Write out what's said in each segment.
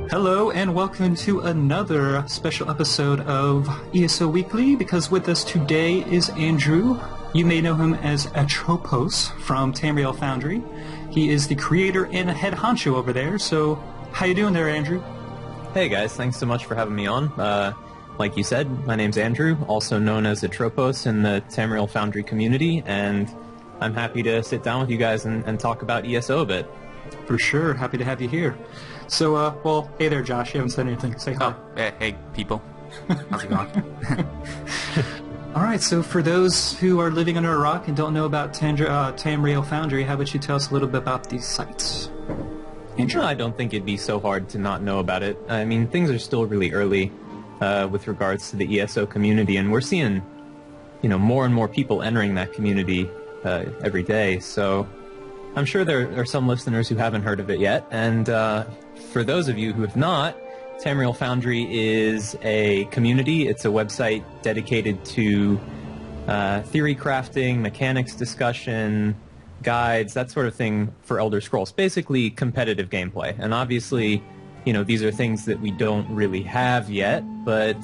Hello and welcome to another special episode of ESO Weekly, because with us today is Andrew. You may know him as Atropos from Tamriel Foundry. He is the creator and head honcho over there, so how you doing there, Andrew? Hey guys, thanks so much for having me on. Like you said, my name's Andrew, also known as Atropos in the Tamriel Foundry community, and I'm happy to sit down with you guys and talk about ESO a bit. For sure, happy to have you here. So, well, hey there, Josh. You haven't said anything. Say hi. Oh, hey, people. How's it going? All right, so for those who are living under a rock and don't know about Tamriel Foundry, how about you tell us a little bit about these sites? Andrew? I don't think it'd be so hard to not know about it. I mean, things are still really early with regards to the ESO community, and we're seeing, more and more people entering that community every day. So I'm sure there are some listeners who haven't heard of it yet, and for those of you who have not, Tamriel Foundry is a community. It's a website dedicated to theory crafting, mechanics discussion, guides, that sort of thing for Elder Scrolls. Basically, competitive gameplay. And obviously, these are things that we don't really have yet, but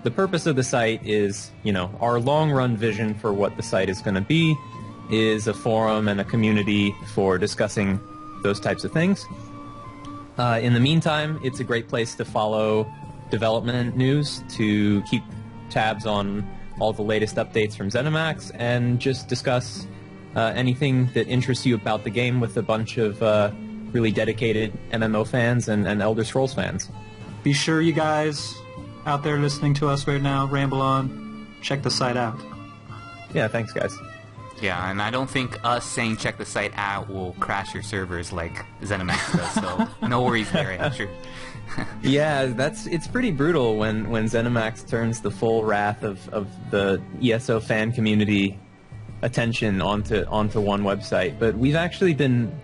the purpose of the site is, our long-run vision for what the site is going to be is a forum and a community for discussing those types of things. In the meantime, it's a great place to follow development news, to keep tabs on all the latest updates from ZeniMax, and just discuss anything that interests you about the game with a bunch of really dedicated MMO fans and Elder Scrolls fans. Be sure you guys out there listening to us right now, ramble on, check the site out. Yeah, thanks, guys. Yeah, and I don't think us saying check the site out will crash your servers like ZeniMax does, so no worries there, Andrew. Yeah, it's pretty brutal when ZeniMax turns the full wrath of the ESO fan community attention onto one website. But we've actually been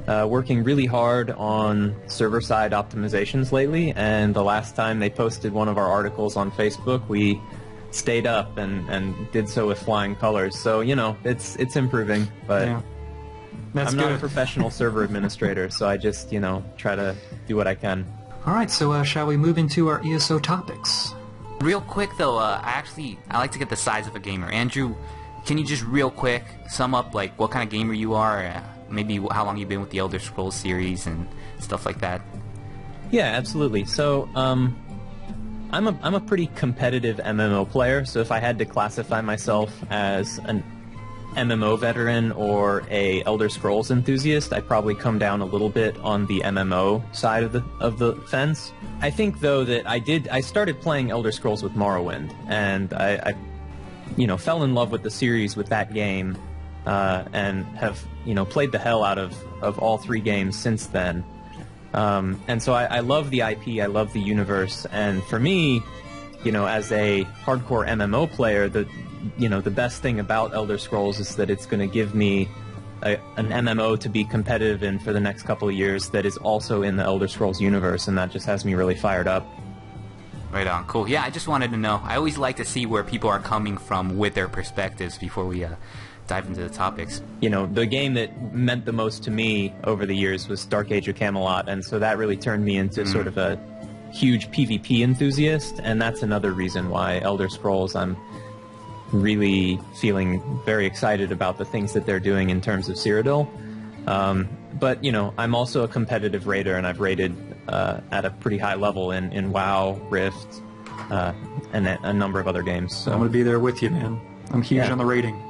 working really hard on server-side optimizations lately, and the last time they posted one of our articles on Facebook, we stayed up and did so with flying colors. So, it's improving, but yeah. I'm not a professional server administrator, so I just, try to do what I can. All right, so shall we move into our ESO topics? Real quick, though, I like to get the size of a gamer. Andrew, can you just real quick sum up, what kind of gamer you are, maybe how long you've been with the Elder Scrolls series and stuff like that? Yeah, absolutely. So, I'm a pretty competitive MMO player, so if I had to classify myself as an MMO veteran or a Elder Scrolls enthusiast, I'd probably come down a little bit on the MMO side of the fence. I think, though, that I started playing Elder Scrolls with Morrowind, and I fell in love with the series with that game, and have, played the hell out of all three games since then. And so I love the IP, I love the universe, and for me, as a hardcore MMO player, the best thing about Elder Scrolls is that it's going to give me an MMO to be competitive in for the next couple of years that is also in the Elder Scrolls universe, and that just has me really fired up. Right on, cool. Yeah, I just wanted to know. I always like to see where people are coming from with their perspectives before we dive into the topics. The game that meant the most to me over the years was Dark Age of Camelot, and so that really turned me into sort of a huge PvP enthusiast, and that's another reason why Elder Scrolls, I'm really feeling very excited about the things that they're doing in terms of Cyrodiil. But, I'm also a competitive raider, and I've raided at a pretty high level in WoW, Rift, and a number of other games. So I'm going to be there with you, man. I'm huge on the raiding.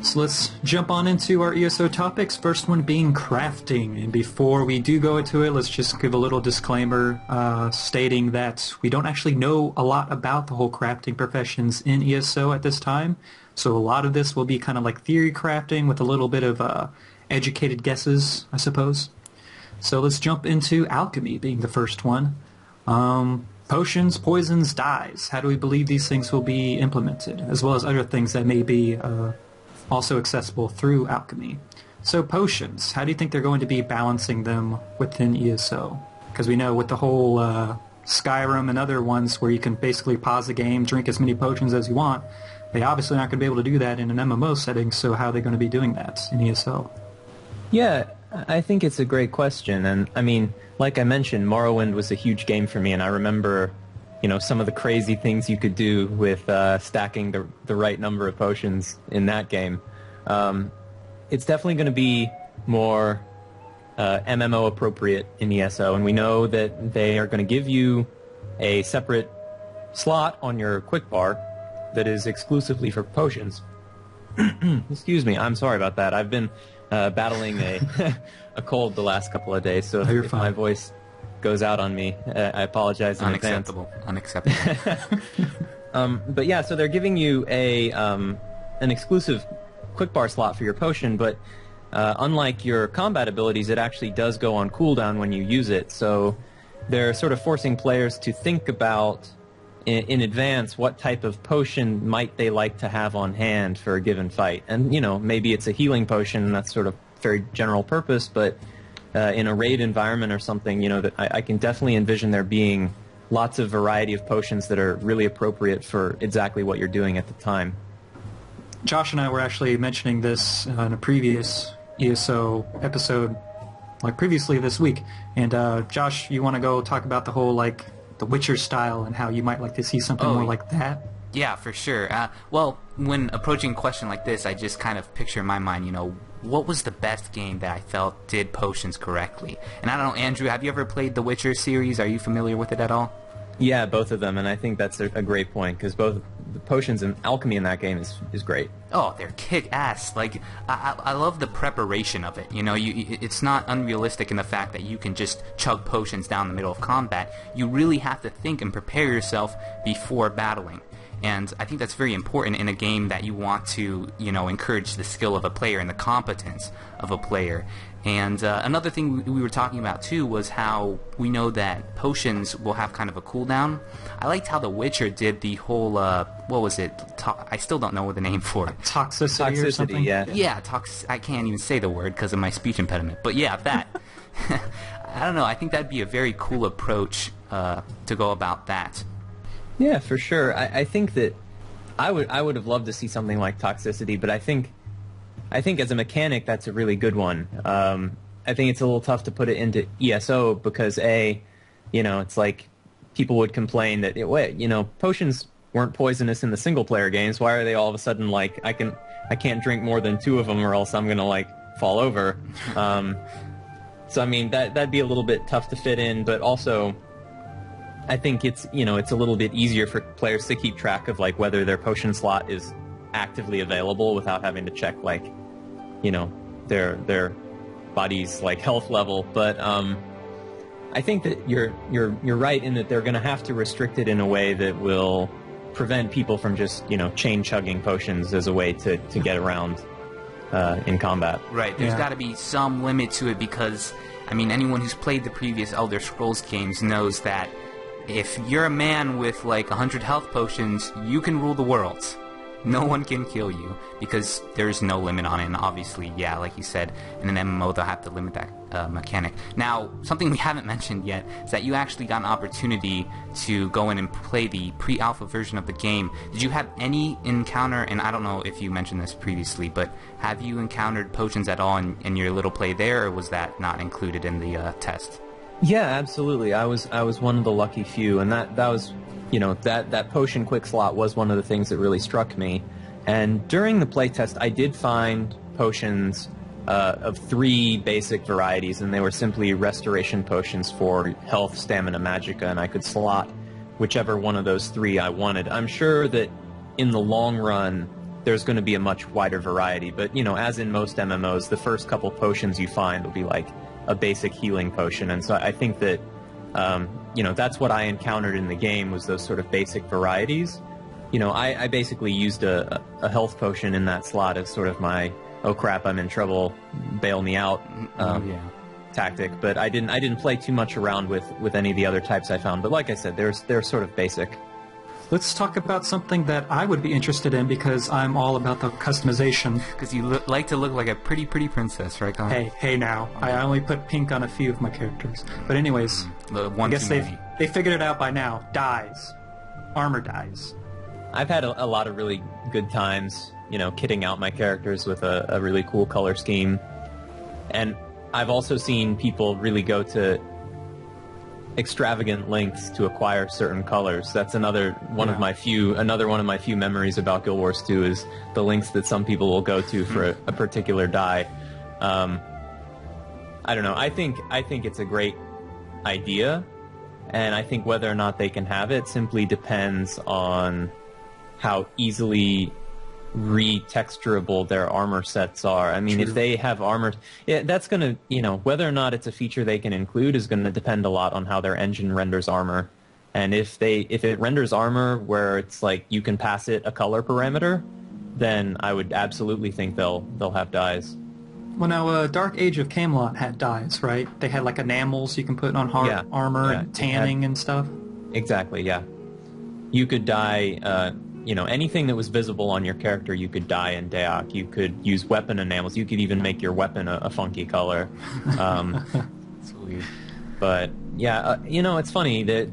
So let's jump on into our ESO topics, first one being crafting. And before we do go into it, let's just give a little disclaimer stating that we don't actually know a lot about the whole crafting professions in ESO at this time. So a lot of this will be kind of like theory crafting with a little bit of educated guesses, I suppose. So let's jump into alchemy being the first one. Potions, poisons, dyes. How do we believe these things will be implemented, as well as other things that may be also accessible through alchemy? So potions, how do you think they're going to be balancing them within ESO? Because we know with the whole Skyrim and other ones where you can basically pause the game, drink as many potions as you want, they obviously aren't going to be able to do that in an MMO setting, so how are they going to be doing that in ESO? Yeah, I think it's a great question, and I mean, like I mentioned, Morrowind was a huge game for me, and I remember, some of the crazy things you could do with stacking the right number of potions in that game. It's definitely going to be more MMO appropriate in ESO, and we know that they are going to give you a separate slot on your quick bar that is exclusively for potions. Excuse me, I'm sorry about that. I've been battling a cold the last couple of days, so if my voice goes out on me, I apologize in advance. Unacceptable. But yeah, so they're giving you an exclusive quick bar slot for your potion, but unlike your combat abilities, it actually does go on cooldown when you use it. So they're sort of forcing players to think about in advance what type of potion might they like to have on hand for a given fight. And, maybe it's a healing potion, that's sort of very general purpose, but in a raid environment or something, that I can definitely envision there being lots of variety of potions that are really appropriate for exactly what you're doing at the time. Josh and I were actually mentioning this in a previous ESO episode, like previously this week. And Josh, you want to go talk about the whole, the Witcher style and how you might like to see something more like that? Yeah, for sure. Well, when approaching a question like this, I just kind of picture in my mind, what was the best game that I felt did potions correctly? And I don't know, Andrew, have you ever played the Witcher series? Are you familiar with it at all? Yeah, both of them, and I think that's a great point, because both the potions and alchemy in that game is great. Oh, they're kick-ass. I love the preparation of it. It's not unrealistic in the fact that you can just chug potions down the middle of combat. You really have to think and prepare yourself before battling. And I think that's very important in a game that you want to, encourage the skill of a player and the competence of a player. And another thing we were talking about, too, was how we know that potions will have kind of a cooldown. I liked how The Witcher did the whole, what was it? I still don't know the name for it. Toxicity or something? Yeah. Yeah, I can't even say the word because of my speech impediment. But yeah, that. I don't know. I think that'd be a very cool approach to go about that. Yeah, for sure. I think that I would have loved to see something like toxicity, but I think as a mechanic that's a really good one. I think it's a little tough to put it into ESO because it's like people would complain that potions weren't poisonous in the single player games. Why are they all of a sudden like I can't drink more than 2 of them or else I'm gonna fall over. So I mean that'd be a little bit tough to fit in, but also I think it's a little bit easier for players to keep track of whether their potion slot is actively available without having to check their body's health level. But I think that you're right in that they're going to have to restrict it in a way that will prevent people from just chain chugging potions as a way to get around in combat. Right. There's got to be some limit to it because anyone who's played the previous Elder Scrolls games knows that if you're a man with 100 health potions, you can rule the world. No one can kill you because there's no limit on it. And obviously, yeah, like you said, in an MMO they'll have to limit that mechanic. Now, something we haven't mentioned yet is that you actually got an opportunity to go in and play the pre-alpha version of the game. Did you have any encounter, and I don't know if you mentioned this previously, but have you encountered potions at all in your little play there, or was that not included in the test? Yeah, absolutely. I was one of the lucky few, and that was, that potion quick slot was one of the things that really struck me. And during the playtest, I did find potions of 3 basic varieties, and they were simply restoration potions for health, stamina, magicka, and I could slot whichever one of those 3 I wanted. I'm sure that in the long run, there's going to be a much wider variety, but, as in most MMOs, the first couple potions you find will be a basic healing potion, and so I think that that's what I encountered in the game was those sort of basic varieties. I basically used a health potion in that slot as sort of my oh crap I'm in trouble, bail me out tactic, but I didn't play too much around with any of the other types I found. But like I said, they're sort of basic. Let's talk about something that I would be interested in because I'm all about the customization. Because you like to look like a pretty princess, right, Colin? Hey now. I only put pink on a few of my characters. But anyways, I guess they figured it out by now. Dyes. Armor dyes. I've had a lot of really good times, kitting out my characters with a really cool color scheme. And I've also seen people really go to extravagant lengths to acquire certain colors. That's another one of my few memories about Guild Wars 2 is the lengths that some people will go to for a particular dye. I don't know. I think it's a great idea, and I think whether or not they can have it simply depends on how easily retexturable their armor sets are. I mean, if they have armor, that's going to, whether or not it's a feature they can include is going to depend a lot on how their engine renders armor. And if it renders armor where it's like you can pass it a color parameter, then I would absolutely think they'll have dyes. Well, now, Dark Age of Camelot had dyes, right? They had like enamels you can put on hard armor and tanning and stuff. Exactly, yeah. You could dye, anything that was visible on your character, you could dye in Daok. You could use weapon enamels. You could even make your weapon a funky color. It's weird. But, yeah, it's funny that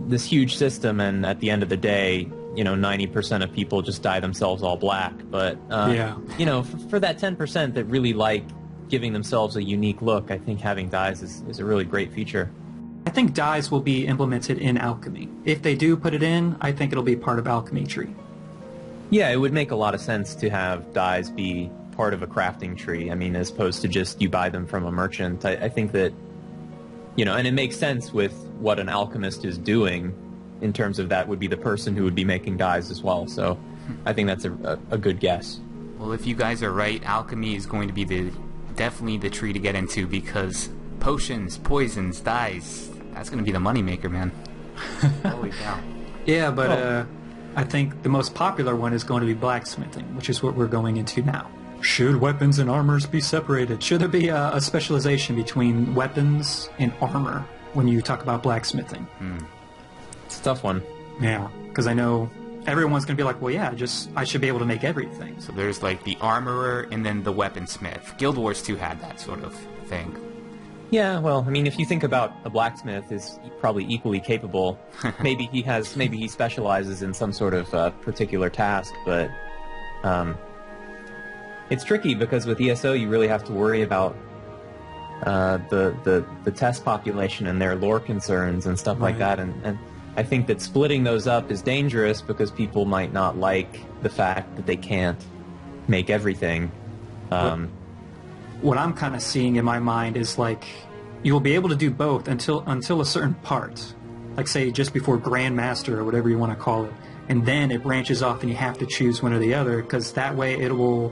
this huge system, and at the end of the day, 90% of people just dye themselves all black. But, for that 10% that really like giving themselves a unique look, I think having dyes is a really great feature. I think dyes will be implemented in Alchemy. If they do put it in, I think it'll be part of Alchemy tree. Yeah, it would make a lot of sense to have dyes be part of a crafting tree. I mean, as opposed to just you buy them from a merchant. I think that, and it makes sense with what an alchemist is doing in terms of that would be the person who would be making dyes as well. So I think that's a good guess. Well, if you guys are right, Alchemy is going to be definitely the tree to get into, because potions, poisons, dyes, that's going to be the moneymaker, man. Holy cow. Yeah, but I think the most popular one is going to be blacksmithing, which is what we're going into now. Should weapons and armors be separated? Should there be a specialization between weapons and armor when you talk about blacksmithing? It's a tough one. Yeah, because I know everyone's going to be like, well, yeah, I should be able to make everything. So there's like the armorer and then the weaponsmith. Guild Wars 2 had that sort of thing. Yeah, well, I mean, if you think about a blacksmith is probably equally capable. Maybe he specializes in some sort of particular task, but it's tricky because with ESO you really have to worry about the test population and their lore concerns and stuff like that, and I think that splitting those up is dangerous because people might not like the fact that they can't make everything. What I'm kind of seeing in my mind is like you will be able to do both until a certain part, like say just before Grandmaster or whatever you want to call it, and then it branches off and you have to choose one or the other, because that way it'll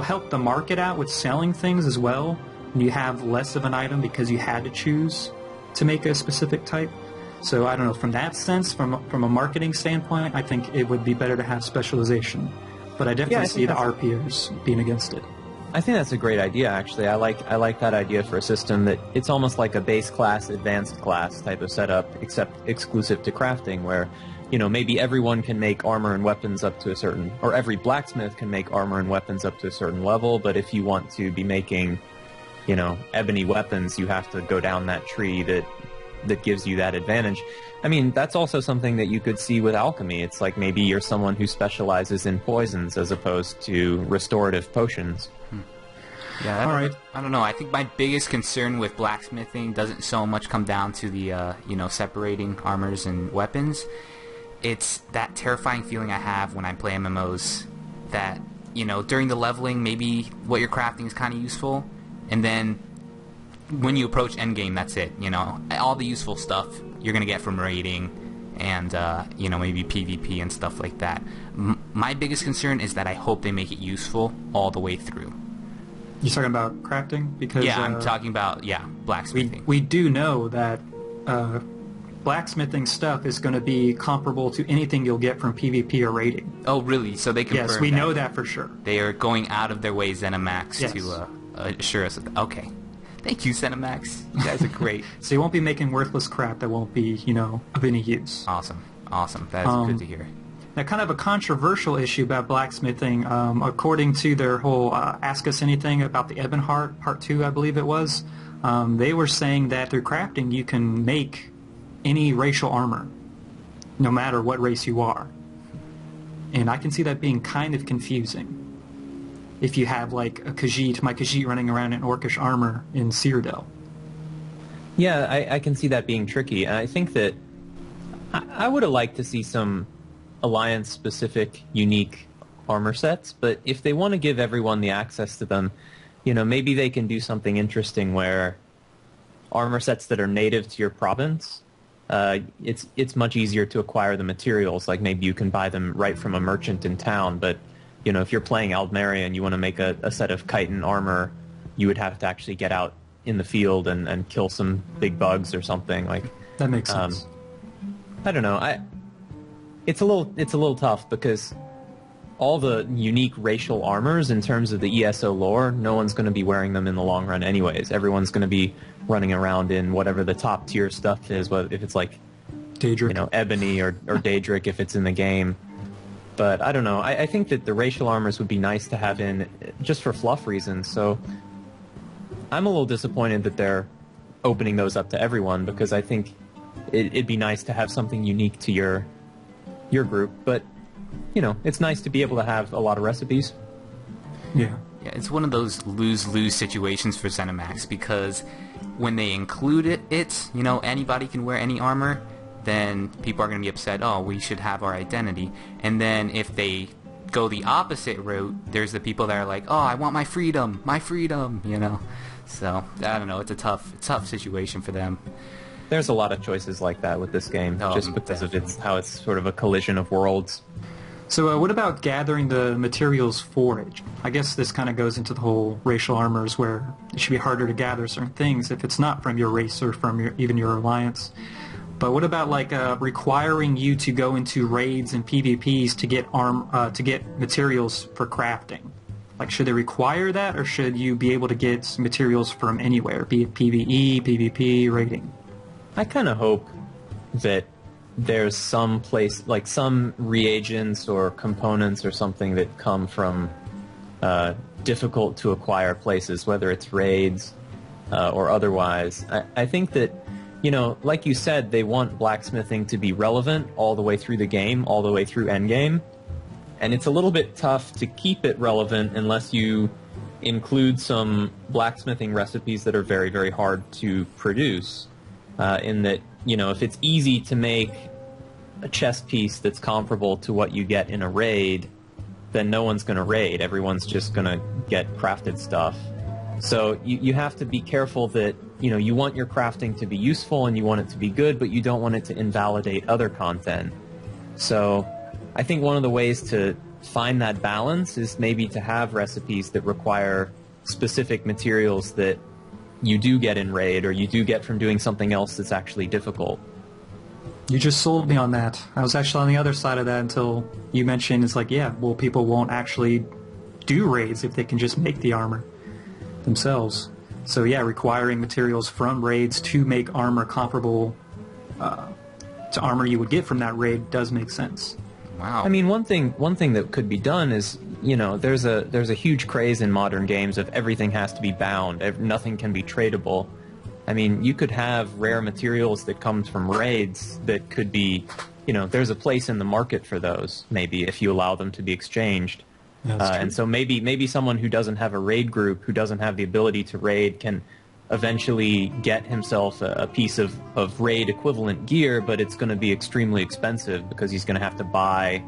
help the market out with selling things as well, and you have less of an item because you had to choose to make a specific type. So I don't know, from that sense, from a marketing standpoint, I think it would be better to have specialization. But I definitely see the RPers being against it. I think that's a great idea, actually. I like that idea for a system that it's almost like a base class, advanced class type of setup, except exclusive to crafting, where, maybe everyone can make armor and weapons up to a certain, or every blacksmith can make armor and weapons up to a certain level, but if you want to be making, ebony weapons, you have to go down that tree that gives you that advantage. I mean, that's also something that you could see with alchemy. It's like maybe you're someone who specializes in poisons as opposed to restorative potions. Yeah, I don't know. I think my biggest concern with blacksmithing doesn't so much come down to the, separating armors and weapons. It's that terrifying feeling I have when I play MMOs that, during the leveling, maybe what you're crafting is kind of useful, and then when you approach endgame, that's it. All the useful stuff you're going to get from raiding and, maybe PvP and stuff like that. My biggest concern is that I hope they make it useful all the way through. You're talking about crafting? Because I'm talking about, blacksmithing. We do know that blacksmithing stuff is going to be comparable to anything you'll get from PvP or raiding. Oh, really? So they confirm Yes, we know that for sure. They are going out of their way, ZeniMax, to assure us of that. Okay. Thank you, ZeniMax. You guys are great. So you won't be making worthless crap that won't be, of any use. Awesome. That is good to hear. Now, kind of a controversial issue about blacksmithing, according to their whole Ask Us Anything about the Ebonheart, Part 2, I believe it was, they were saying that through crafting you can make any racial armor, no matter what race you are. And I can see that being kind of confusing. if you have like a Khajiit, my Khajiit running around in Orcish armor in Cyrodiil. Yeah, I can see that being tricky. I think that I would have liked to see some Alliance-specific, unique armor sets, but if they want to give everyone the access to them, maybe they can do something interesting where armor sets that are native to your province, it's much easier to acquire the materials. Like maybe you can buy them right from a merchant in town, but if you're playing Aldmeria and you want to make a set of chitin armor, you would have to actually get out in the field and kill some big bugs or something. Like that makes sense. I don't know. It's a little tough because all the unique racial armors in terms of the ESO lore, no one's going to be wearing them in the long run anyways. Everyone's going to be running around in whatever the top tier stuff is, if it's like Daedric. Ebony or Daedric if it's in the game. But I don't know. I think that the racial armors would be nice to have in just for fluff reasons. So I'm a little disappointed that they're opening those up to everyone because I think it'd be nice to have something unique to your group. But it's nice to be able to have a lot of recipes. Yeah. Yeah, it's one of those lose-lose situations for ZeniMax because when they include it, anybody can wear any armor, then people are going to be upset, oh, we should have our identity. And then if they go the opposite route, there's the people that are like, oh, I want my freedom, So, I don't know, it's a tough situation for them. There's a lot of choices like that with this game, just because definitely. of how it's sort of a collision of worlds. So what about gathering the materials for it? I guess this kind of goes into the whole racial armors where it should be harder to gather certain things if it's not from your race or from even your alliance. But what about like requiring you to go into raids and PvPs to get materials for crafting? Like, should they require that, or should you be able to get materials from anywhere, be it PvE, PvP, raiding? I kind of hope that there's some place, like some reagents or components or something that come from difficult to acquire places, whether it's raids or otherwise. I think that, like you said, they want blacksmithing to be relevant all the way through the game, all the way through endgame. And it's a little bit tough to keep it relevant unless you include some blacksmithing recipes that are very, very hard to produce. In that, if it's easy to make a chess piece that's comparable to what you get in a raid, then no one's going to raid. Everyone's just going to get crafted stuff. So you have to be careful that, you want your crafting to be useful and you want it to be good, but you don't want it to invalidate other content. So I think one of the ways to find that balance is maybe to have recipes that require specific materials that you do get in raid or you do get from doing something else that's actually difficult. You just sold me on that. I was actually on the other side of that until you mentioned it's like, yeah, well, people won't actually do raids if they can just make the armor themselves. So yeah, requiring materials from raids to make armor comparable to armor you would get from that raid does make sense. Wow. I mean, one thing that could be done is, there's a huge craze in modern games of everything has to be bound. Nothing can be tradable. I mean, you could have rare materials that comes from raids that could be, there's a place in the market for those, maybe, if you allow them to be exchanged. And so maybe someone who doesn't have a raid group, who doesn't have the ability to raid, can eventually get himself a piece of raid equivalent gear, but it's going to be extremely expensive because he's going to have to buy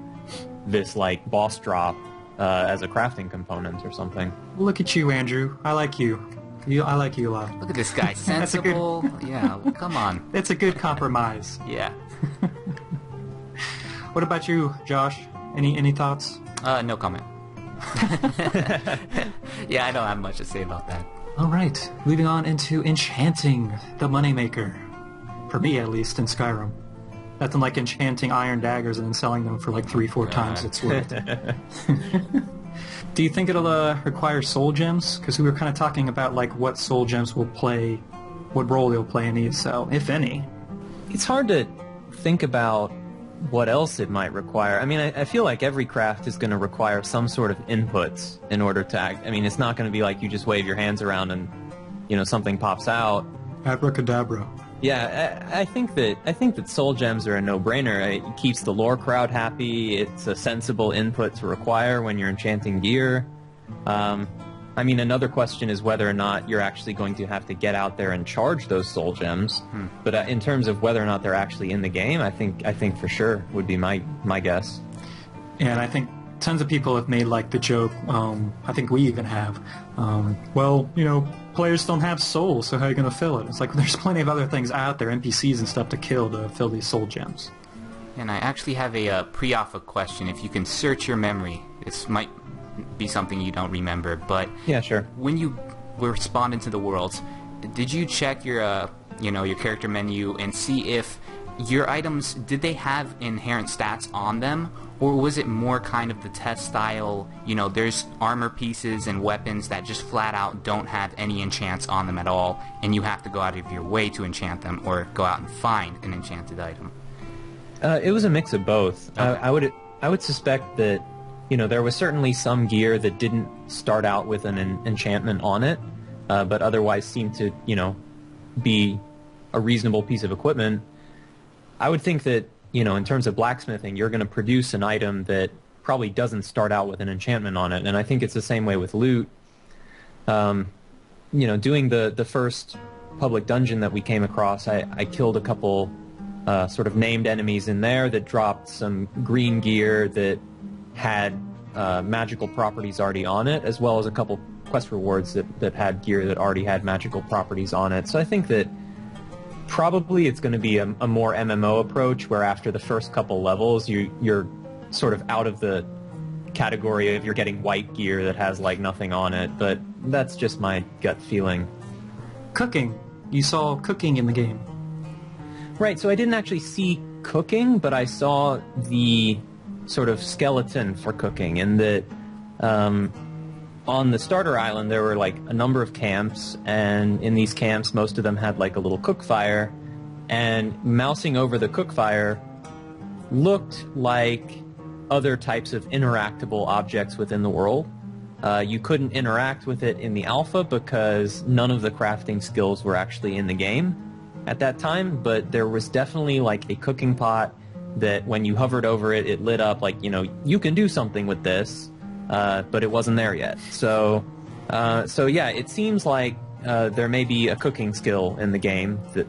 this like boss drop as a crafting component or something. Look at you, Andrew. I like you. I like you a lot. Look at this guy, sensible. Yeah, come on. It's a good compromise. Yeah. What about you, Josh? Any thoughts? No comment. Yeah, I don't have much to say about that. All right, moving on into Enchanting, the moneymaker. For me, at least, in Skyrim. Nothing like enchanting iron daggers and then selling them for like 3-4 times its worth. Do you think it'll require soul gems? Because we were kind of talking about like what soul gems will play, what role they'll play in ESO, if any. It's hard to think about what else it might require. I mean, I feel like every craft is going to require some sort of inputs in order to act. I mean, it's not going to be like you just wave your hands around and, something pops out. Abracadabra. Yeah, I think that soul gems are a no-brainer. It keeps the lore crowd happy. It's a sensible input to require when you're enchanting gear. I mean, another question is whether or not you're actually going to have to get out there and charge those soul gems. But in terms of whether or not they're actually in the game, I think for sure would be my guess. And I think tons of people have made like the joke, I think we even have, well, you know, players don't have souls, so how are you going to fill it? It's like there's plenty of other things out there, NPCs and stuff, to kill to fill these soul gems. And I actually have a pre-alpha question. If you can search your memory, this might be something you don't remember, but yeah, sure. When you were spawned into the worlds, did you check your your character menu and see if your items, did they have inherent stats on them, or was it more kind of the test style, you know, there's armor pieces and weapons that just flat out don't have any enchants on them at all, and you have to go out of your way to enchant them or go out and find an enchanted item? It was a mix of both. Okay. I would suspect that, you know, there was certainly some gear that didn't start out with an enchantment on it, but otherwise seemed to, you know, be a reasonable piece of equipment. I would think that, you know, in terms of blacksmithing, you're going to produce an item that probably doesn't start out with an enchantment on it, and I think it's the same way with loot. You know, doing the first public dungeon that we came across, I killed a couple sort of named enemies in there that dropped some green gear that had magical properties already on it, as well as a couple quest rewards that had gear that already had magical properties on it. So I think that probably it's going to be a more MMO approach, where after the first couple levels you're sort of out of the category of you're getting white gear that has like nothing on it, but that's just my gut feeling. Cooking. You saw cooking in the game. Right, so I didn't actually see cooking, but I saw the sort of skeleton for cooking, and that on the starter island there were like a number of camps, and in these camps most of them had like a little cook fire, and mousing over the cook fire looked like other types of interactable objects within the world. You couldn't interact with it in the alpha because none of the crafting skills were actually in the game at that time, but there was definitely like a cooking pot that when you hovered over it, it lit up like, you know, you can do something with this, but it wasn't there yet. So yeah, it seems like there may be a cooking skill in the game that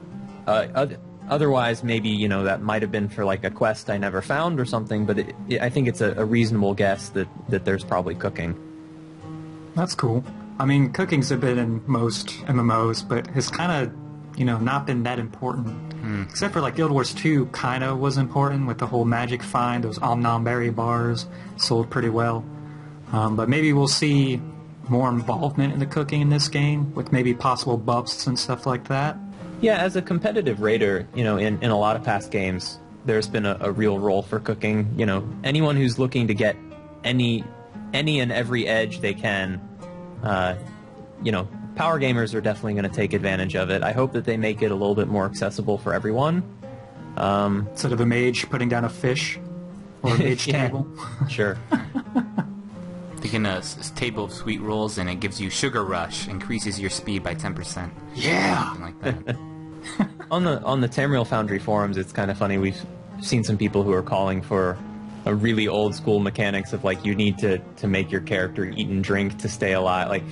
otherwise maybe, you know, that might have been for like a quest I never found or something, but I think it's a reasonable guess that there's probably cooking. That's cool. I mean, cooking's a bit in most MMOs, but it's kind of, you know, not been that important. Except for like Guild Wars 2 kind of was important with the whole magic find. Those Om berry bars sold pretty well. But maybe we'll see more involvement in the cooking in this game with maybe possible buffs and stuff like that. Yeah, as a competitive raider, you know, in a lot of past games, there's been a real role for cooking. You know, anyone who's looking to get any and every edge they can, you know, power gamers are definitely going to take advantage of it. I hope that they make it a little bit more accessible for everyone. Instead of a mage putting down a fish or a mage yeah, table. Sure. Thinking a table of sweet rolls, and it gives you sugar rush, increases your speed by 10%. Yeah! Something like that. On the Tamriel Foundry forums, it's kind of funny. We've seen some people who are calling for a really old school mechanics of like you need to make your character eat and drink to stay alive. Like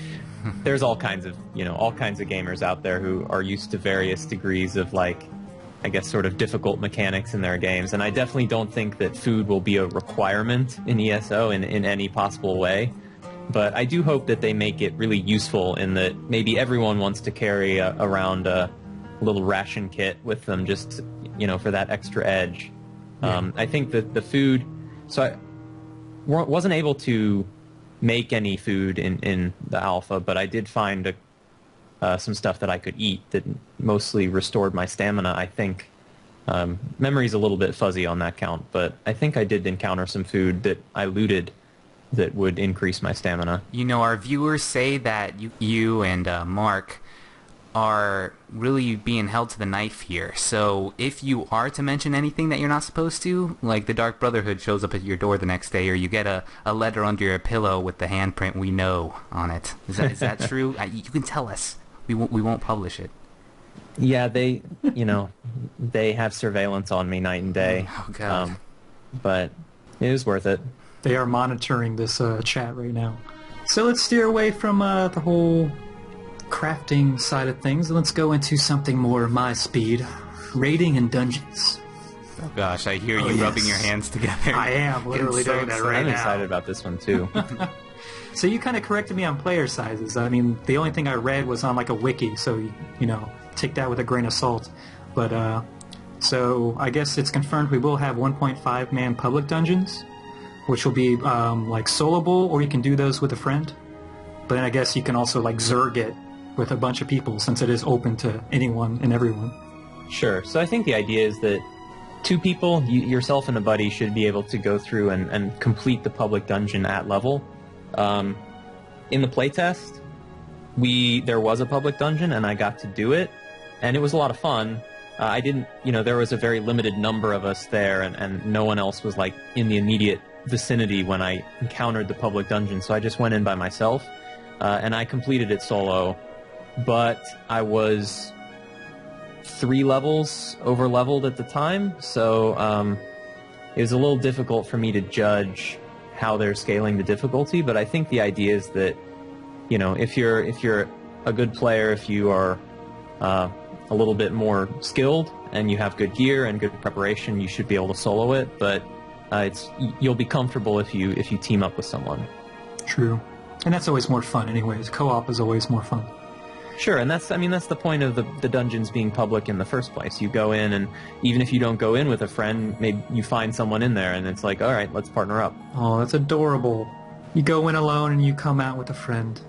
there's all kinds of gamers out there who are used to various degrees of like, I guess, sort of difficult mechanics in their games, and I definitely don't think that food will be a requirement in ESO in any possible way. But I do hope that they make it really useful in that maybe everyone wants to carry around a little ration kit with them, just, you know, for that extra edge. Yeah. I think that the food... So I wasn't able to make any food in the alpha, but I did find some stuff that I could eat that mostly restored my stamina, I think. Memory's a little bit fuzzy on that count, but I think I did encounter some food that I looted that would increase my stamina. You know, our viewers say that you and Mark are really being held to the knife here. So if you are to mention anything that you're not supposed to, like the Dark Brotherhood shows up at your door the next day, or you get a letter under your pillow with the handprint "We know" on it. Is that true? You can tell us. We won't publish it. Yeah, they have surveillance on me night and day. Oh God. But it is worth it. They are monitoring this chat right now. So let's steer away from the whole crafting side of things, and let's go into something more my speed. Raiding and dungeons. Oh gosh, I hear you rubbing your hands together. I am literally doing that right now. I'm excited about this one too. So you kind of corrected me on player sizes. I mean, the only thing I read was on like a wiki, so you know, take that with a grain of salt. But so I guess it's confirmed we will have 1.5 man public dungeons, which will be like soloable, or you can do those with a friend. But then I guess you can also like Zerg it with a bunch of people, since it is open to anyone and everyone. Sure. So I think the idea is that 2 people, yourself and a buddy, should be able to go through and complete the public dungeon at level. In the playtest, there was a public dungeon, and I got to do it, and it was a lot of fun. I didn't, there was a very limited number of us there, and no one else was like in the immediate vicinity when I encountered the public dungeon, so I just went in by myself, and I completed it solo, but I was 3 levels over-leveled at the time, so it was a little difficult for me to judge how they're scaling the difficulty, but I think the idea is that, if you're a good player, if you are a little bit more skilled and you have good gear and good preparation, you should be able to solo it, but you'll be comfortable if you team up with someone. True. And that's always more fun anyways. Co-op is always more fun. Sure, and that's the point of the dungeons being public in the first place. You go in, and even if you don't go in with a friend, maybe you find someone in there, and it's like, all right, let's partner up. Oh, that's adorable. You go in alone, and you come out with a friend.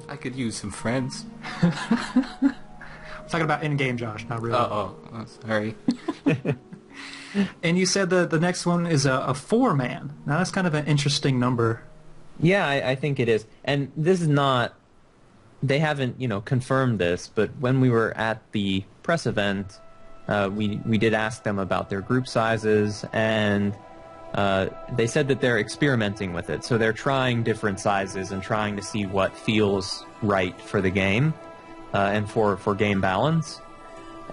I could use some friends. I'm talking about in-game, Josh, not really. Oh, sorry. And you said the next one is a 4-man. Now, that's kind of an interesting number. Yeah, I think it is. And this is not... They haven't, confirmed this, but when we were at the press event, we did ask them about their group sizes, and they said that they're experimenting with it. So they're trying different sizes and trying to see what feels right for the game and for game balance.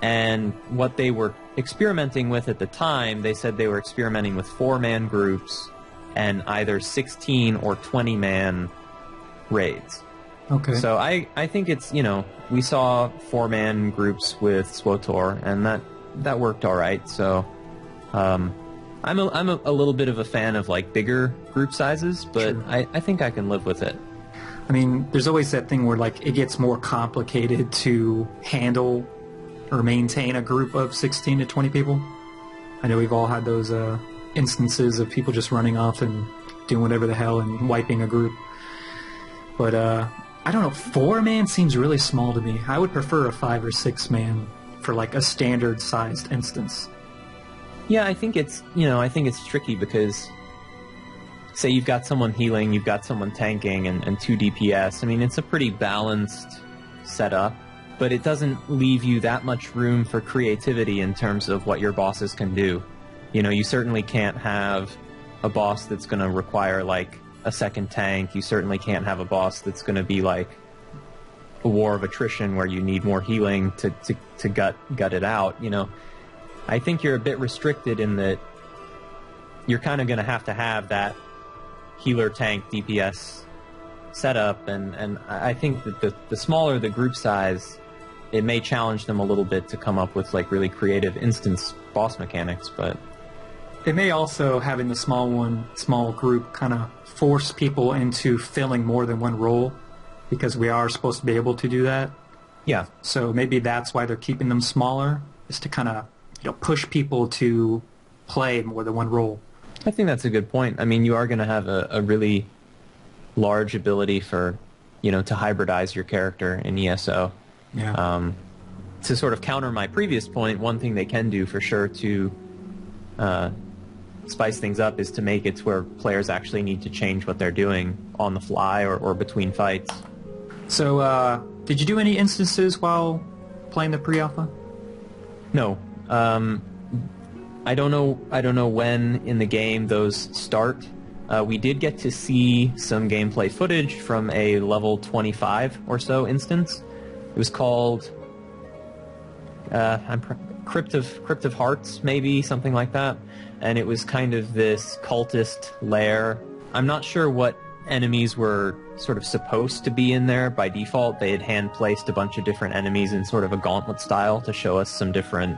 And what they were experimenting with at the time, they said they were experimenting with 4-man groups and either 16 or 20-man raids. Okay. So I think it's, we saw 4-man groups with SWTOR, and that worked all right. So I'm a little bit of a fan of like bigger group sizes, but sure. I think I can live with it. I mean, there's always that thing where like it gets more complicated to handle or maintain a group of 16 to 20 people. I know we've all had those instances of people just running off and doing whatever the hell and wiping a group. But I don't know, 4-man seems really small to me. I would prefer a 5 or 6-man for like a standard-sized instance. Yeah, I think it's tricky because, say you've got someone healing, you've got someone tanking, and 2 DPS. I mean, it's a pretty balanced setup, but it doesn't leave you that much room for creativity in terms of what your bosses can do. You certainly can't have a boss that's going to require like a second tank. You certainly can't have a boss that's going to be like a war of attrition where you need more healing to gut it out. I think you're a bit restricted in that you're kind of going to have that healer tank DPS setup, and I think that the smaller the group size, it may challenge them a little bit to come up with like really creative instance boss mechanics, but it may also, having the small group, kind of force people into filling more than one role, because we are supposed to be able to do that. Yeah. So maybe that's why they're keeping them smaller, is to kind of push people to play more than one role. I think that's a good point. I mean, you are going to have a really large ability for, to hybridize your character in ESO. Yeah. To sort of counter my previous point, one thing they can do for sure to spice things up is to make it to where players actually need to change what they're doing on the fly or between fights. So, did you do any instances while playing the pre-alpha? No. I don't know when in the game those start. We did get to see some gameplay footage from a level 25 or so instance. It was called Crypt of Hearts, maybe, something like that. And it was kind of this cultist lair. I'm not sure what enemies were sort of supposed to be in there by default. They had hand-placed a bunch of different enemies in sort of a gauntlet style to show us some different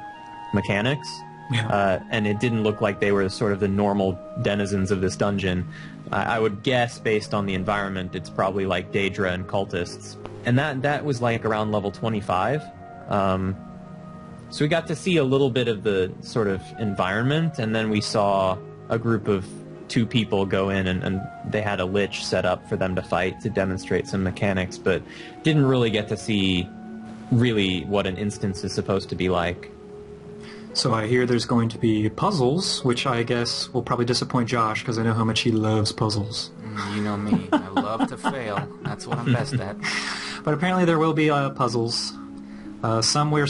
mechanics. Yeah. And it didn't look like they were sort of the normal denizens of this dungeon. I would guess, based on the environment, it's probably like Daedra and cultists. And that was like around level 25. So we got to see a little bit of the sort of environment, and then we saw a group of 2 people go in, and they had a lich set up for them to fight to demonstrate some mechanics, but didn't really get to see really what an instance is supposed to be like. So I hear there's going to be puzzles, which I guess will probably disappoint Josh, because I know how much he loves puzzles. You know me. I love to fail. That's what I'm best at. But apparently there will be puzzles. Some we're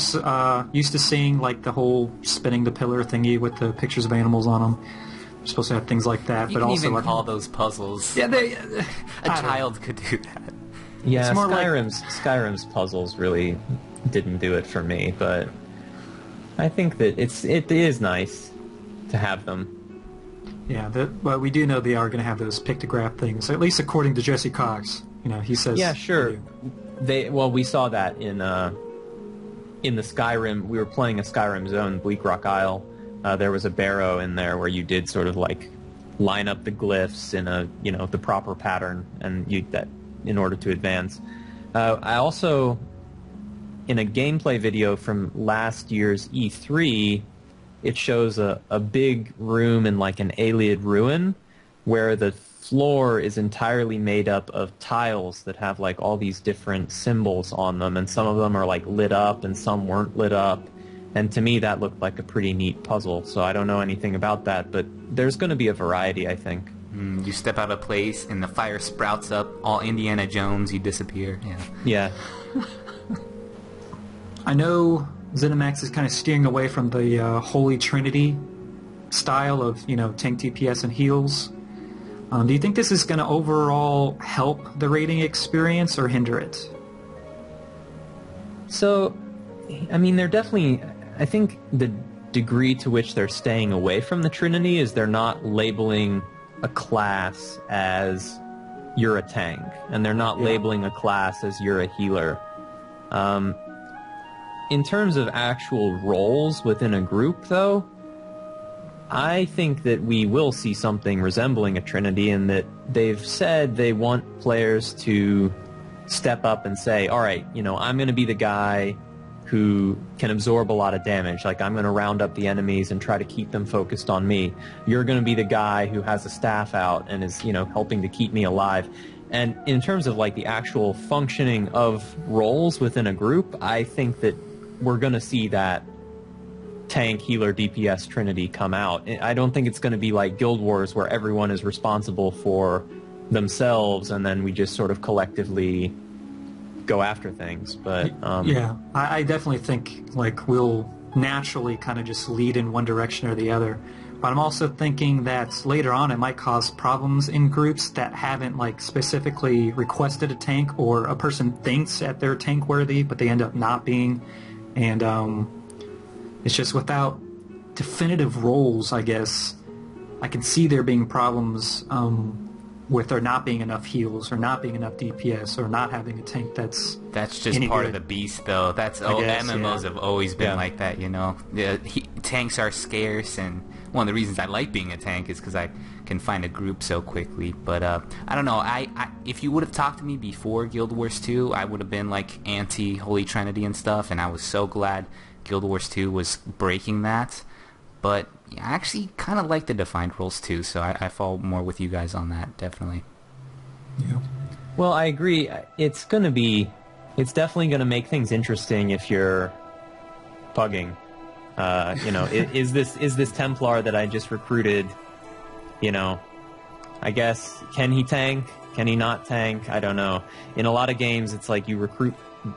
used to seeing, like the whole spinning the pillar thingy with the pictures of animals on them. They're supposed to have things like that, You but can also even like, call those puzzles. yeah, they. A child could do that. Yeah, It's more like- Skyrim's puzzles really didn't do it for me, but I think that it is nice to have them. Yeah, but we do know they are going to have those pictograph things, at least according to Jesse Cox. You know, he says. Yeah, sure. We saw that in the Skyrim. We were playing a Skyrim zone, Bleak Rock Isle. There was a barrow in there where you did sort of like line up the glyphs in the proper pattern, and in order to advance. I also, in a gameplay video from last year's E3, it shows a big room in like an Ayleid ruin where the floor is entirely made up of tiles that have like all these different symbols on them, and some of them are like lit up and some weren't lit up. And to me that looked like a pretty neat puzzle, so I don't know anything about that, but there's going to be a variety, I think. You step out of place and the fire sprouts up, all Indiana Jones, you disappear. Yeah. I know ZeniMax is kind of steering away from the Holy Trinity style of, tank DPS and heals. Do you think this is going to overall help the raiding experience or hinder it? So, I mean, they're definitely... I think the degree to which they're staying away from the Trinity is they're not labeling a class as you're a tank, and they're not labeling a class as you're a healer. In terms of actual roles within a group, though, I think that we will see something resembling a Trinity, in that they've said they want players to step up and say, all right, I'm going to be the guy who can absorb a lot of damage. Like, I'm going to round up the enemies and try to keep them focused on me. You're going to be the guy who has a staff out and is, helping to keep me alive. And in terms of, like, the actual functioning of roles within a group, I think that we're going to see that tank, healer, DPS trinity come out. I don't think it's going to be like Guild Wars where everyone is responsible for themselves and then we just sort of collectively go after things. But yeah, I definitely think like we'll naturally kind of just lead in one direction or the other. But I'm also thinking that later on it might cause problems in groups that haven't like specifically requested a tank, or a person thinks that they're tank worthy but they end up not being. And it's just without definitive roles, I guess, I can see there being problems with there not being enough heals, or not being enough DPS, or not having a tank that's just part of the beast, though. MMOs have always been like that, tanks are scarce, and one of the reasons I like being a tank is because I can find a group so quickly. But I don't know. I if you would have talked to me before Guild Wars 2, I would have been like anti-Holy Trinity and stuff, and I was so glad Guild Wars 2 was breaking that. But I actually kind of like the defined roles too, so I fall more with you guys on that, definitely. Yeah. Well, I agree. It's definitely going to make things interesting if you're pugging. Is this Templar that I just recruited, I guess, can he tank? Can he not tank? I don't know. In a lot of games, it's like you recruit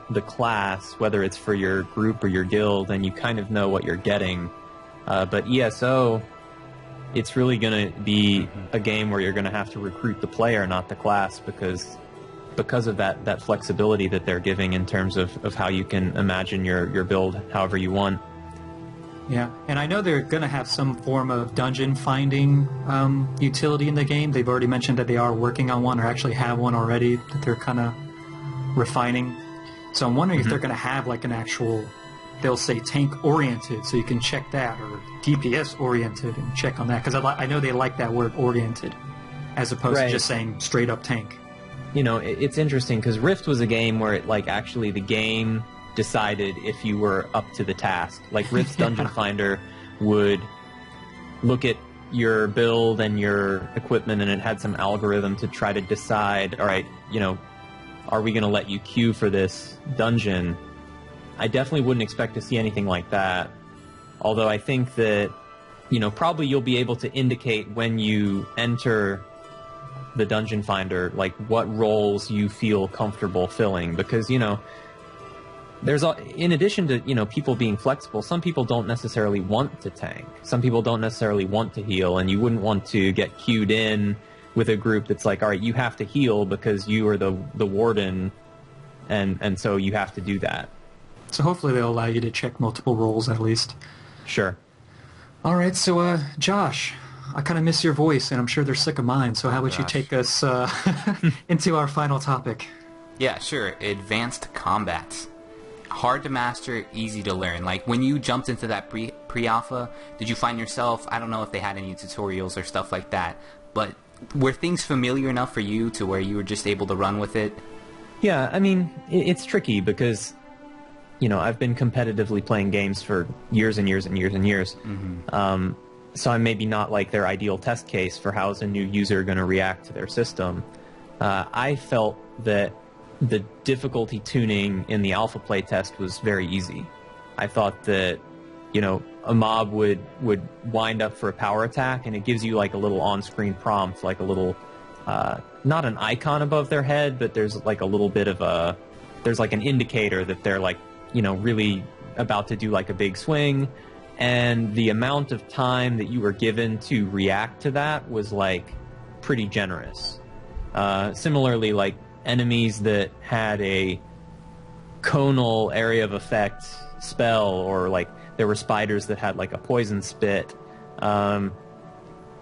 the class, whether it's for your group or your guild, and you kind of know what you're getting. But ESO, it's really going to be a game where you're going to have to recruit the player, not the class, because of that flexibility that they're giving in terms of how you can imagine your build however you want. Yeah, and I know they're going to have some form of dungeon finding utility in the game. They've already mentioned that they are working on one, or actually have one already that they're kind of refining. So I'm wondering if they're going to have like an actual, they'll say tank-oriented, so you can check that, or DPS-oriented and check on that. Because I know they like that word oriented, as opposed to just saying straight-up tank. You know, it's interesting, because Rift was a game where it, like, actually the game decided if you were up to the task. Like, Rift's Dungeon Finder would look at your build and your equipment, and it had some algorithm to try to decide, all right, you know, are we going to let you queue for this dungeon? I definitely wouldn't expect to see anything like that. Although I think that, you know, probably you'll be able to indicate when you enter the Dungeon Finder, like, what roles you feel comfortable filling. Because, you know, in addition to, you know, people being flexible, some people don't necessarily want to tank. Some people don't necessarily want to heal, and you wouldn't want to get queued in with a group that's like, all right, you have to heal because you are the warden, and so you have to do that. So hopefully they'll allow you to check multiple roles at least. Sure. All right, so Josh, I kind of miss your voice, and I'm sure they're sick of mine, so how about you take us into our final topic? Yeah, sure. Advanced combat. Hard to master, easy to learn. Like, when you jumped into that pre-alpha, did you find yourself, I don't know if they had any tutorials or stuff like that, but were things familiar enough for you to where you were just able to run with it? Yeah, I mean, it's tricky because, you know, I've been competitively playing games for years and years and years and years. Mm-hmm. So I'm maybe not like their ideal test case for how is a new user going to react to their system. I felt that the difficulty tuning in the alpha playtest was very easy. I thought that, you know, a mob would wind up for a power attack, and it gives you like a little on-screen prompt, like a little, not an icon above their head, but there's like a little bit of there's like an indicator that they're like, you know, really about to do like a big swing, and the amount of time that you were given to react to that was like pretty generous. Similarly, like enemies that had a conal area of effect spell, or like there were spiders that had like a poison spit,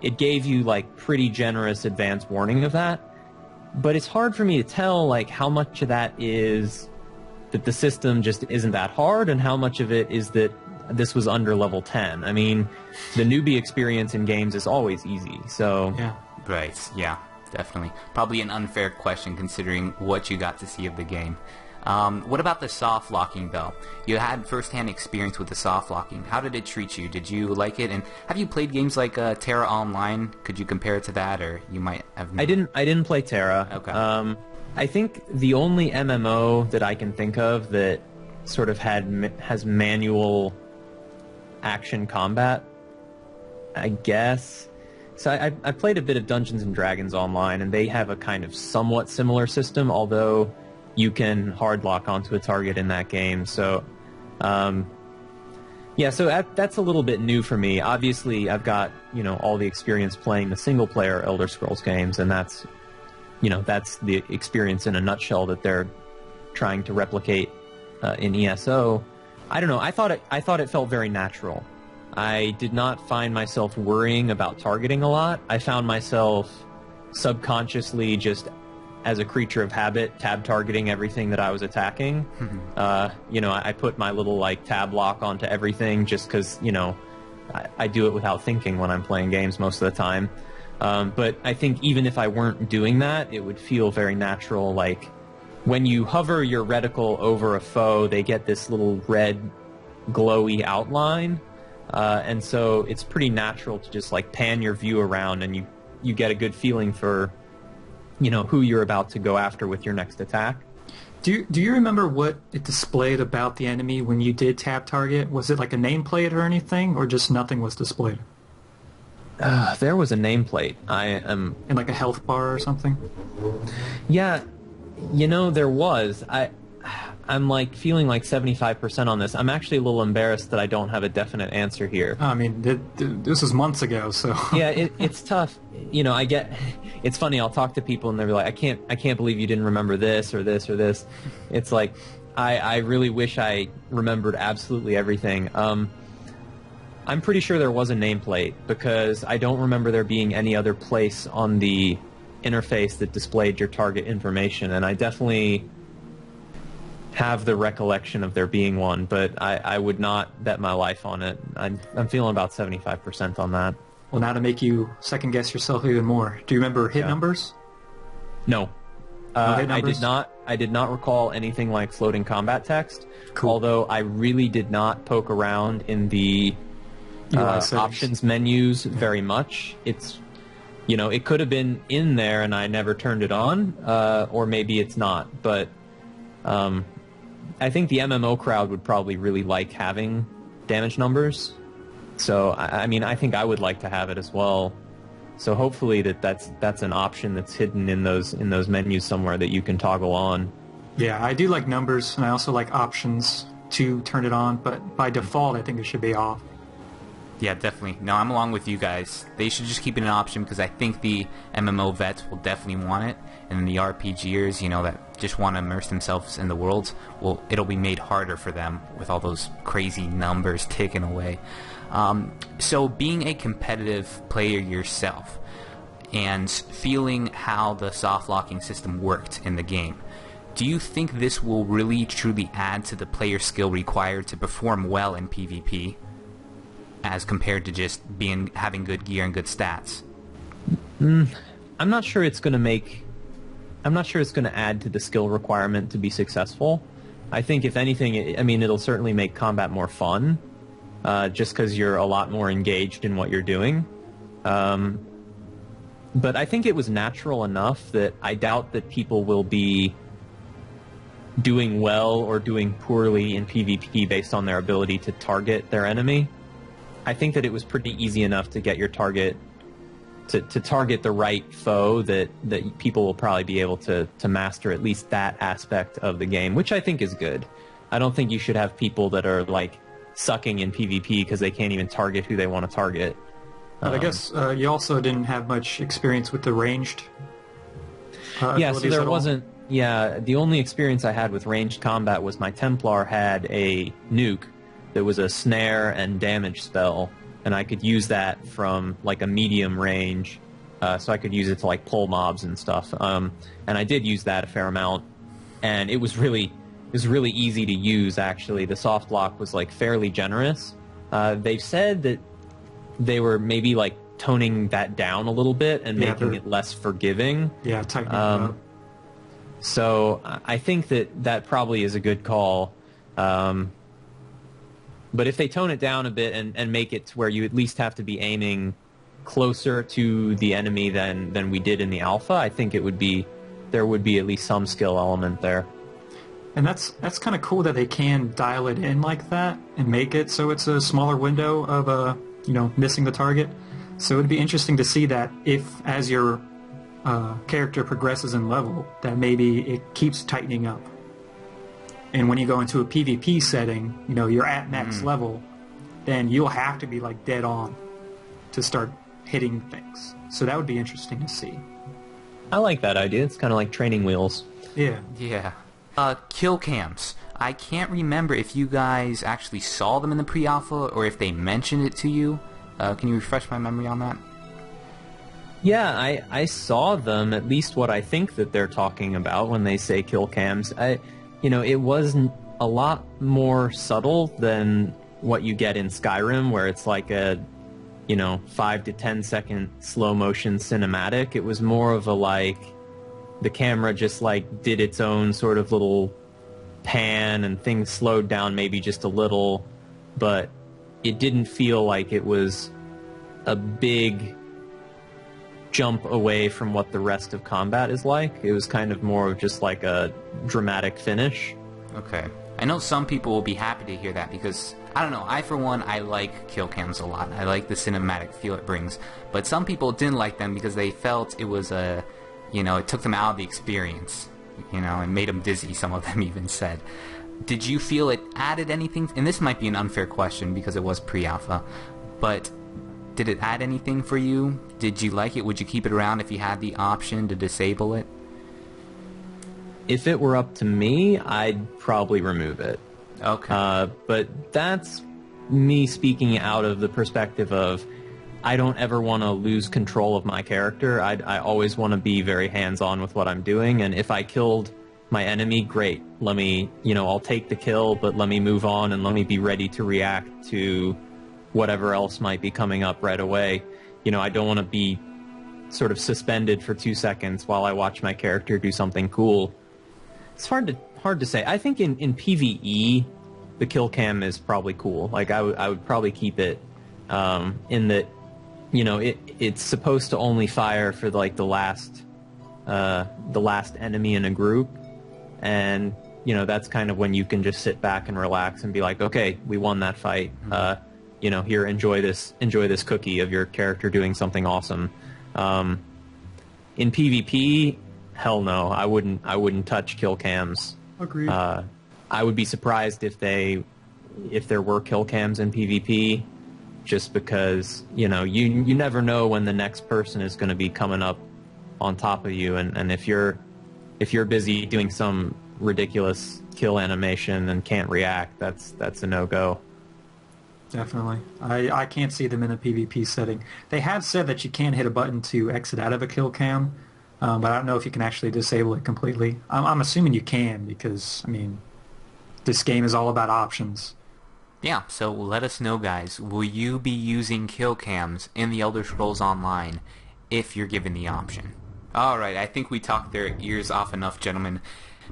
it gave you like pretty generous advance warning of that. But it's hard for me to tell like how much of that is that the system just isn't that hard, and how much of it is that this was under level 10. I mean, the newbie experience in games is always easy, so... Yeah. Right, yeah, definitely. Probably an unfair question considering what you got to see of the game. What about the soft locking, though? You had first-hand experience with the soft locking. How did it treat you? Did you like it? And have you played games like Terra Online? Could you compare it to that, or you might have... I didn't play Terra. Okay. I think the only MMO that I can think of that sort of has manual action combat, I guess. So I played a bit of Dungeons & Dragons Online, and they have a kind of somewhat similar system, although you can hard lock onto a target in that game. So, yeah, so that's a little bit new for me. Obviously, I've got, you know, all the experience playing the single-player Elder Scrolls games, and that's, you know, that's the experience in a nutshell that they're trying to replicate in ESO. I don't know. I thought it felt very natural. I did not find myself worrying about targeting a lot. I found myself subconsciously, just as a creature of habit, tab targeting everything that I was attacking. You know, I put my little like tab lock onto everything just because, you know, I do it without thinking when I'm playing games most of the time. But I think even if I weren't doing that, it would feel very natural. Like when you hover your reticle over a foe, they get this little red glowy outline. And so it's pretty natural to just like pan your view around, and you get a good feeling for, you know, who you're about to go after with your next attack. Do you remember what it displayed about the enemy when you did tap target? Was it like a nameplate or anything, or just nothing was displayed? There was a nameplate. And like a health bar or something? Yeah, you know, there was. I'm like feeling like 75% on this. I'm actually a little embarrassed that I don't have a definite answer here. I mean, this was months ago, so... Yeah, it's tough. You know, it's funny, I'll talk to people and they're like, I can't believe you didn't remember this or this or this. It's like, I really wish I remembered absolutely everything. I'm pretty sure there was a nameplate, because I don't remember there being any other place on the interface that displayed your target information, and I definitely have the recollection of there being one, but I would not bet my life on it. I'm feeling about 75% on that. Well, now to make you second guess yourself even more, do you remember hit numbers? No. No hit numbers? I did not recall anything like floating combat text, Cool. although I really did not poke around in the options menus very much. It's, it could have been in there and I never turned it on, or maybe it's not, but I think the MMO crowd would probably really like having damage numbers. So, I think I would like to have it as well. So hopefully that's an option that's hidden in those menus somewhere that you can toggle on. Yeah, I do like numbers, and I also like options to turn it on, but by default, I think it should be off. Yeah, definitely. No, I'm along with you guys. They should just keep it an option, because I think the MMO vets will definitely want it, and the RPGers, that just want to immerse themselves in the world, well, it'll be made harder for them with all those crazy numbers ticking away. So being a competitive player yourself and feeling how the soft locking system worked in the game, do you think this will really truly add to the player skill required to perform well in PvP as compared to just having good gear and good stats? I'm not sure it's going to add to the skill requirement to be successful. I think if anything, it'll certainly make combat more fun, just because you're a lot more engaged in what you're doing. But I think it was natural enough that I doubt that people will be doing well or doing poorly in PvP based on their ability to target their enemy. I think that it was pretty easy enough to get your target to target the right foe that people will probably be able to master at least that aspect of the game, which I think is good. I don't think you should have people that are like sucking in PvP because they can't even target who they want to target. But I guess you also didn't have much experience with the ranged so there wasn't. Yeah, the only experience I had with ranged combat was my Templar had a nuke that was a snare and damage spell, and I could use that from like a medium range, so I could use it to like pull mobs and stuff. And I did use that a fair amount, and it was really easy to use. Actually, the soft lock was like fairly generous. They've said that they were maybe like toning that down a little bit and making it less forgiving. Yeah, tightening it up. So I think that probably is a good call. But if they tone it down a bit and make it to where you at least have to be aiming closer to the enemy than we did in the alpha, I think there would be at least some skill element there. And that's kind of cool that they can dial it in like that and make it so it's a smaller window of missing the target. So it'd be interesting to see that if as your character progresses in level, that maybe it keeps tightening up. And when you go into a PvP setting, you're at max level, then you'll have to be like dead on to start hitting things. So that would be interesting to see. I like that idea. It's kind of like training wheels. Yeah. Yeah. Kill cams. I can't remember if you guys actually saw them in the pre-alpha or if they mentioned it to you. Can you refresh my memory on that? Yeah, I saw them, at least what I think that they're talking about when they say kill cams. It was a lot more subtle than what you get in Skyrim, where it's like a 5 to 10 second slow motion cinematic. It was more of a like the camera just like did its own sort of little pan and things slowed down maybe just a little, but it didn't feel like it was a big jump away from what the rest of combat is like. It was kind of more of just like a dramatic finish. Okay. I know some people will be happy to hear that because, I don't know, I for one, I like kill cams a lot. I like the cinematic feel it brings. But some people didn't like them because they felt it was it took them out of the experience, and made them dizzy, some of them even said. Did you feel it added anything? And this might be an unfair question because it was pre-alpha, but did it add anything for you? Did you like it? Would you keep it around if you had the option to disable it? If it were up to me, I'd probably remove it. Okay. But that's me speaking out of the perspective of I don't ever want to lose control of my character. I always want to be very hands-on with what I'm doing, and if I killed my enemy, great. Let me, I'll take the kill, but let me move on and let me be ready to react to whatever else might be coming up right away. I don't want to be sort of suspended for 2 seconds while I watch my character do something cool. It's hard to say. I think in PvE, the kill cam is probably cool. Like I would probably keep it in that, it's supposed to only fire for like the last enemy in a group, and that's kind of when you can just sit back and relax and be like, okay, we won that fight. Here, enjoy this cookie of your character doing something awesome. In PvP, hell no, I wouldn't touch kill cams. Agreed. I would be surprised if there were kill cams in PvP, just because you never know when the next person is going to be coming up on top of you, and if you're busy doing some ridiculous kill animation and can't react, that's a no-go. Definitely. I can't see them in a PvP setting. They have said that you can hit a button to exit out of a kill cam, but I don't know if you can actually disable it completely. I'm assuming you can, because, this game is all about options. Yeah, so let us know, guys. Will you be using kill cams in the Elder Scrolls Online if you're given the option? Alright, I think we talked their ears off enough, gentlemen.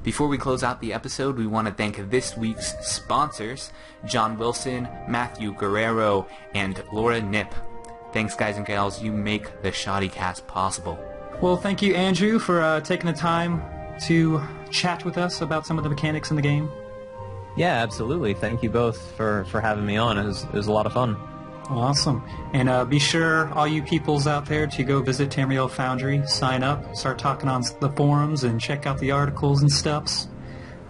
Before we close out the episode, we want to thank this week's sponsors, John Wilson, Matthew Guerrero, and Laura Nip. Thanks, guys and gals. You make the Shoddy Cast possible. Well, thank you, Andrew, for taking the time to chat with us about some of the mechanics in the game. Yeah, absolutely. Thank you both for having me on. It was a lot of fun. Awesome. And be sure, all you peoples out there, to go visit Tamriel Foundry, sign up, start talking on the forums, and check out the articles and stuffs.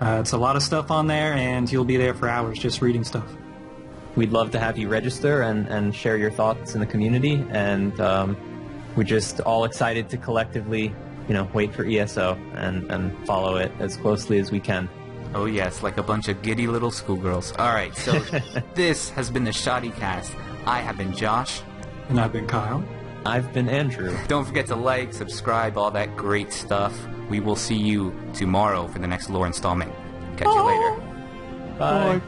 It's a lot of stuff on there, and you'll be there for hours just reading stuff. We'd love to have you register and share your thoughts in the community, and we're just all excited to collectively, wait for ESO and follow it as closely as we can. Oh yes, like a bunch of giddy little schoolgirls. Alright, so this has been the Shoddy Cast. I have been Josh. And I've been Kyle. I've been Andrew. Don't forget to like, subscribe, all that great stuff. We will see you tomorrow for the next lore installment. Catch you later. Bye. Bye.